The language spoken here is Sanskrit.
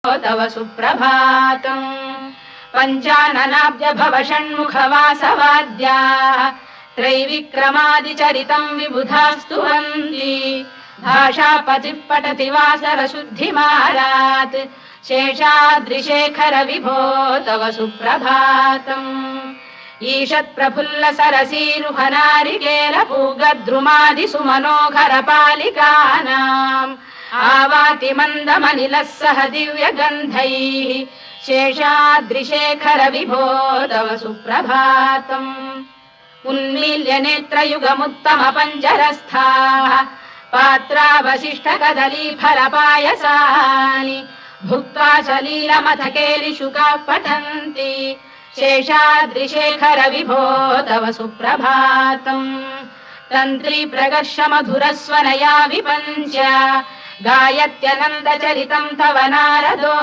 तव सुप्रभातम् पञ्चाननाब्ज भव षण्मुखवासवाद्याः त्रैविक्रमादिचरितम् विबुधास्तु वन्ति भाषापतिः पठति वासरशुद्धिमारात् शेषाद्रिशेखर विभो तव सुप्रभातम् ईषत्प्रफुल्ल सरसीरुहनारिकेलपूगद्रुमादिसुमनोहर पालिकानाम् आवाति मन्दमनिलः सह दिव्यगन्धैः शेषाद्रिशेखर विभो तव सुप्रभातम् उन्मील्य नेत्रयुगमुत्तम पञ्जरस्थाः पात्रावशिष्टकदलीफलपायसानि भुक्त्वा सलीलमथकेलिशुकाः पठन्ति शेषाद्रिशेखर विभो तव सुप्रभातम् तन्त्री प्रकर्ष मधुरस्वनया विपञ्च गायत्यनन्दचरितम् तव नारदो